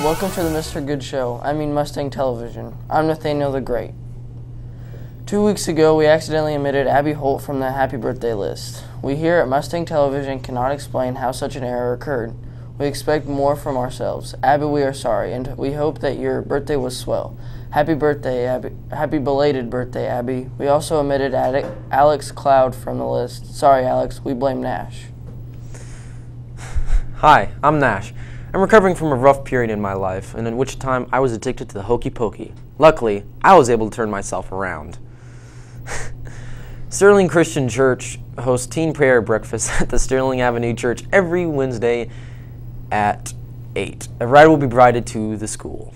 Welcome to the Mr. Good Show. Mustang Television. I'm Nathaniel the Great. 2 weeks ago, we accidentally omitted Abby Holt from the happy birthday list. We here at Mustang Television cannot explain how such an error occurred. We expect more from ourselves. Abby, we are sorry, and we hope that your birthday was swell. Happy birthday, Abby. Happy belated birthday, Abby. We also omitted Alex Cloud from the list. Sorry, Alex. We blame Nash. Hi, I'm Nash. I'm recovering from a rough period in my life, and in which time I was addicted to the hokey pokey. Luckily, I was able to turn myself around. Sterling Christian Church hosts teen prayer breakfast at the Sterling Avenue Church every Wednesday at 8. A ride will be provided to the school.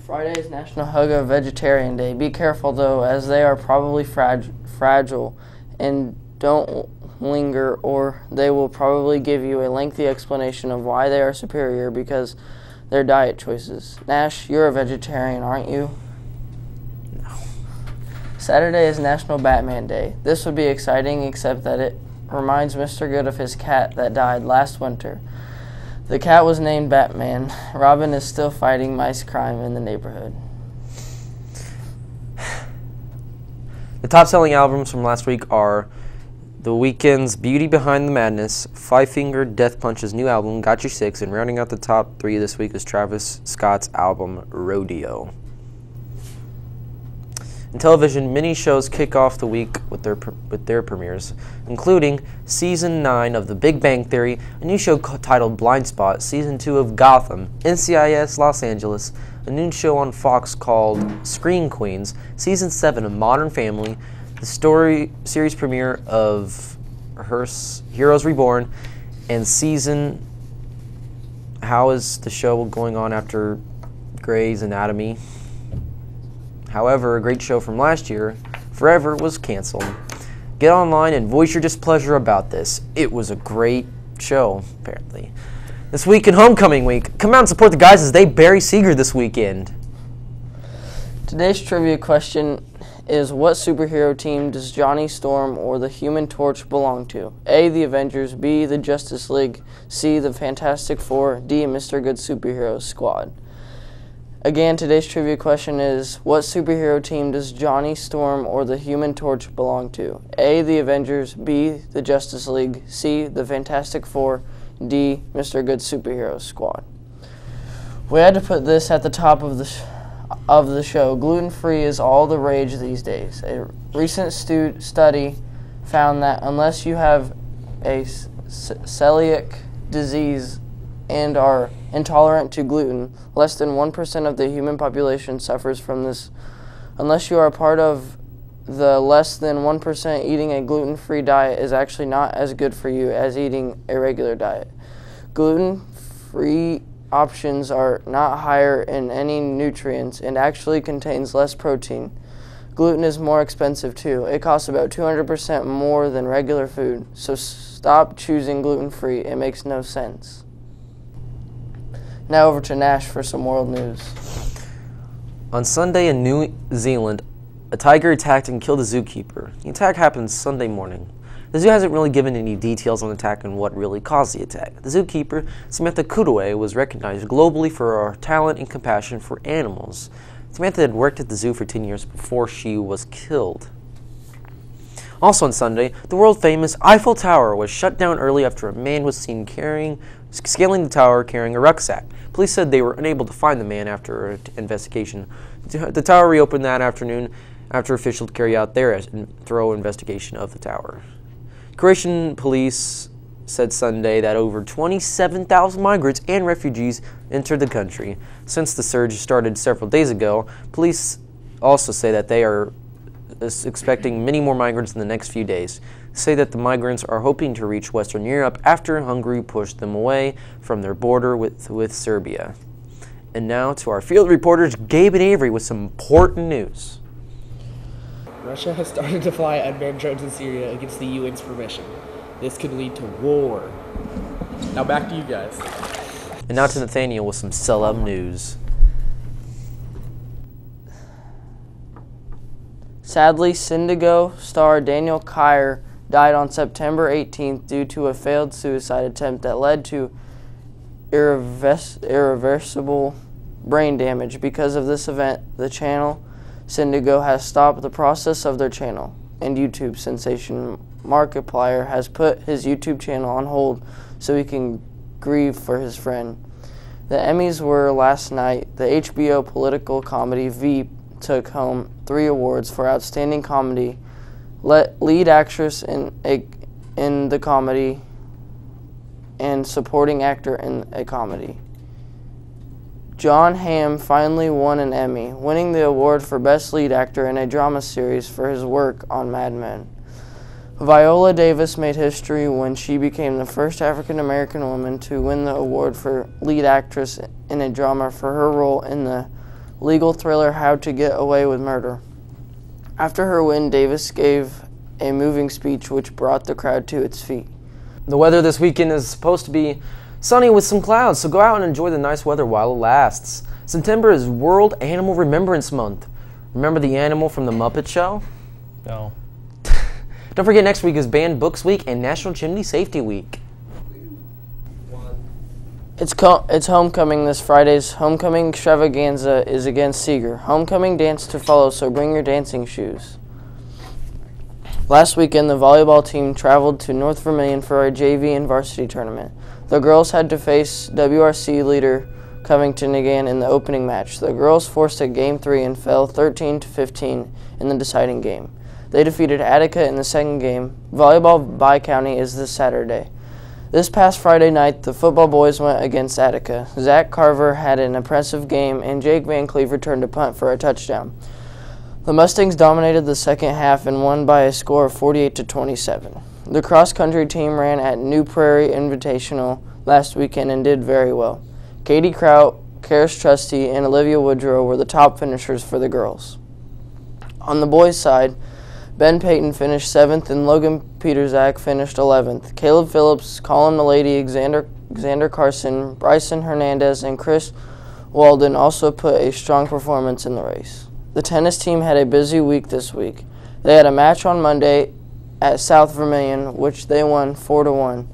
Friday is National Hug a Vegetarian Day. Be careful, though, as they are probably fragile and don't linger, or they will probably give you a lengthy explanation of why they are superior because their diet choices. Nash, you're a vegetarian, aren't you? No. Saturday is National Batman Day. This would be exciting, except that it reminds Mr. Good of his cat that died last winter. The cat was named Batman. Robin is still fighting mice crime in the neighborhood. The top-selling albums from last week are The Weeknd's Beauty Behind the Madness, Five Finger Death Punch's new album, Got You Six, and rounding out the top 3 this week is Travis Scott's album, Rodeo. In television, many shows kick off the week with their premieres, including Season 9 of The Big Bang Theory, a new show titled Blind Spot, Season 2 of Gotham, NCIS Los Angeles, a new show on Fox called Screen Queens, Season 7 of Modern Family, the series premiere of Heroes Reborn, and season. How is the show going on after Grey's Anatomy? However, a great show from last year, Forever, was canceled. Get online and voice your displeasure about this. It was a great show, apparently. This week in Homecoming Week, come out and support the guys as they bury Seeger this weekend. Today's trivia question is, what superhero team does Johnny Storm or the Human Torch belong to? A, the Avengers, B, the Justice League, C, the Fantastic Four, D, Mr. Good Superhero Squad. Again, today's trivia question is, what superhero team does Johnny Storm or the Human Torch belong to? A, the Avengers, B, the Justice League, C, the Fantastic Four, D, Mr. Good Superhero Squad. We had to put this at the top of the show. Gluten-free is all the rage these days. A recent study found that unless you have a celiac disease and are intolerant to gluten, less than 1% of the human population suffers from this. Unless you are part of the less than 1%, eating a gluten-free diet is actually not as good for you as eating a regular diet. Gluten-free options are not higher in any nutrients and actually contains less protein. Gluten is more expensive too. It costs about 200% more than regular food. So stop choosing gluten-free. It makes no sense. Now over to Nash for some world news. On Sunday in New Zealand, a tiger attacked and killed a zookeeper. The attack happened Sunday morning. The zoo hasn't really given any details on the attack and what really caused the attack. The zookeeper, Samantha Kudaway, was recognized globally for her talent and compassion for animals. Samantha had worked at the zoo for 10 years before she was killed. Also on Sunday, the world-famous Eiffel Tower was shut down early after a man was seen scaling the tower carrying a rucksack. Police said they were unable to find the man after an investigation. The tower reopened that afternoon after officials carried out their thorough investigation of the tower. Croatian police said Sunday that over 27,000 migrants and refugees entered the country. Since the surge started several days ago, police also say that they are expecting many more migrants in the next few days. say that the migrants are hoping to reach Western Europe after Hungary pushed them away from their border with Serbia. And now to our field reporters, Gabe and Avery, with some important news. Russia has started to fly unmanned drones in Syria against the UN's permission. This could lead to war. Now back to you guys. And now to Nathaniel with some celeb news. Sadly, Syndigo star Daniel Kyer died on September 18th due to a failed suicide attempt that led to irreversible brain damage. Because of this event, the channel Syndigo has stopped the process of their channel, and YouTube sensation Markiplier has put his YouTube channel on hold so he can grieve for his friend. The Emmys were last night. The HBO political comedy Veep took home 3 awards for Outstanding Comedy, Lead Actress in the Comedy, and Supporting Actor in a Comedy. Jon Hamm finally won an Emmy, winning the award for Best Lead Actor in a Drama Series for his work on Mad Men. Viola Davis made history when she became the first African-American woman to win the award for Lead Actress in a Drama for her role in the legal thriller How to Get Away with Murder. After her win, Davis gave a moving speech which brought the crowd to its feet. The weather this weekend is supposed to be sunny with some clouds, so go out and enjoy the nice weather while it lasts. September is World Animal Remembrance Month. Remember the animal from the Muppet Show? No. Don't forget, next week is Banned Books Week and National Chimney Safety Week. It's homecoming this Friday's homecoming extravaganza is against Seeger. Homecoming dance to follow, so bring your dancing shoes. Last weekend, the volleyball team traveled to North Vermilion for a JV and varsity tournament. The girls had to face WRC leader Covington again in the opening match. The girls forced a Game 3 and fell 13-15 in the deciding game. They defeated Attica in the second game. Volleyball bi-county is this Saturday. This past Friday night, the football boys went against Attica. Zach Carver had an impressive game, and Jake Van Cleave returned a punt for a touchdown. The Mustangs dominated the second half and won by a score of 48-27. The cross-country team ran at New Prairie Invitational last weekend and did very well. Katie Kraut, Karis Trusty, and Olivia Woodrow were the top finishers for the girls. On the boys' side, Ben Payton finished 7th and Logan Peterzak finished 11th. Caleb Phillips, Colin Milady, Xander Carson, Bryson Hernandez, and Chris Walden also put a strong performance in the race. The tennis team had a busy week this week. They had a match on Monday at South Vermilion, which they won 4-1.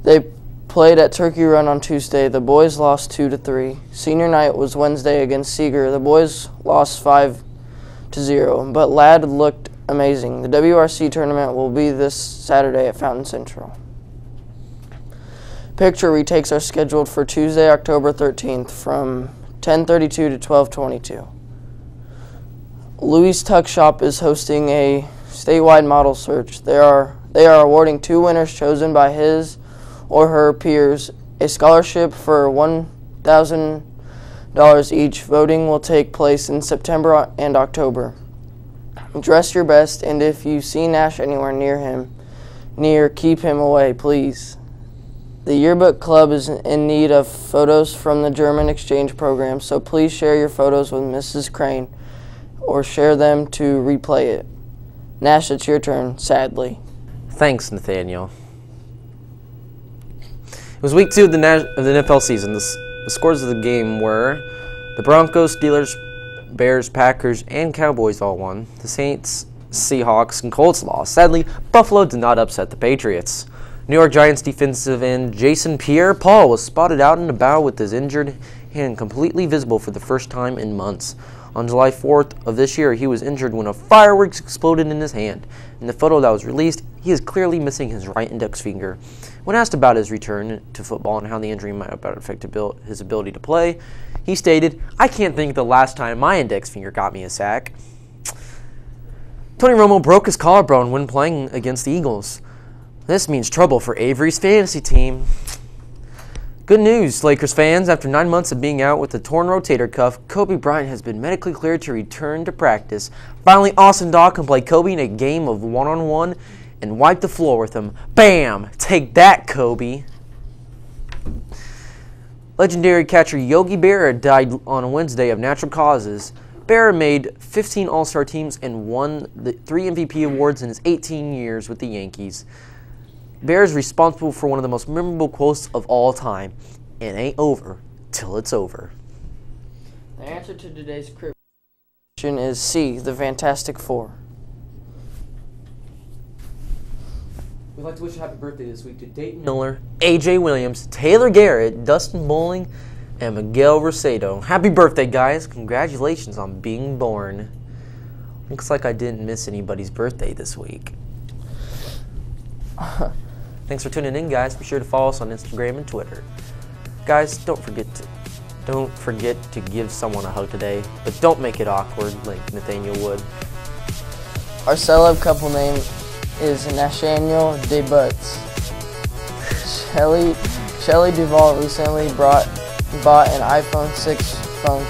They played at Turkey Run on Tuesday. The boys lost 2-3. Senior night was Wednesday against Seeger. The boys lost 5-0, but Ladd looked amazing. The WRC tournament will be this Saturday at Fountain Central. Picture retakes are scheduled for Tuesday, October 13th from 10:32 to 12:22. Louis Tuck Shop is hosting a statewide model search. They are awarding 2 winners chosen by his or her peers a scholarship for $1,000 each. Voting will take place in September and October. Dress your best, and if you see Nash anywhere keep him away, please. The Yearbook Club is in need of photos from the German exchange program, so please share your photos with Mrs. Crane or share them to replay it. Nash, it's your turn, sadly. Thanks, Nathaniel. It was week 2 of the NFL season. The scores of the game were the Broncos, Steelers, Bears, Packers, and Cowboys all won. The Saints, Seahawks, and Colts lost. Sadly, Buffalo did not upset the Patriots. New York Giants defensive end Jason Pierre-Paul was spotted out and about with his injured hand completely visible for the first time in months. On July 4th of this year, he was injured when a fireworks exploded in his hand. In the photo that was released, he is clearly missing his right index finger. When asked about his return to football and how the injury might have affected his ability to play, he stated, "I can't think of the last time my index finger got me a sack." Tony Romo broke his collarbone when playing against the Eagles. This means trouble for Avery's fantasy team. Good news, Lakers fans. After 9 months of being out with a torn rotator cuff, Kobe Bryant has been medically cleared to return to practice. Finally, Austin Daw can play Kobe in a game of one-on-one and wipe the floor with him. Bam! Take that, Kobe. Legendary catcher Yogi Berra died on Wednesday of natural causes. Berra made 15 All-Star teams and won the 3 MVP awards in his 18 years with the Yankees. Berra is responsible for one of the most memorable quotes of all time. It ain't over till it's over. The answer to today's question is C, the Fantastic Four. We'd like to wish a happy birthday this week to Dayton Miller, A.J. Williams, Taylor Garrett, Dustin Bowling, and Miguel Rosedo. Happy birthday, guys. Congratulations on being born. Looks like I didn't miss anybody's birthday this week. Thanks for tuning in, guys. Be sure to follow us on Instagram and Twitter. Guys, don't forget to give someone a hug today, but don't make it awkward like Nathaniel would. Our celeb couple name is Nathaniel DeButts. Shelley Duvall recently bought an iPhone 6 phone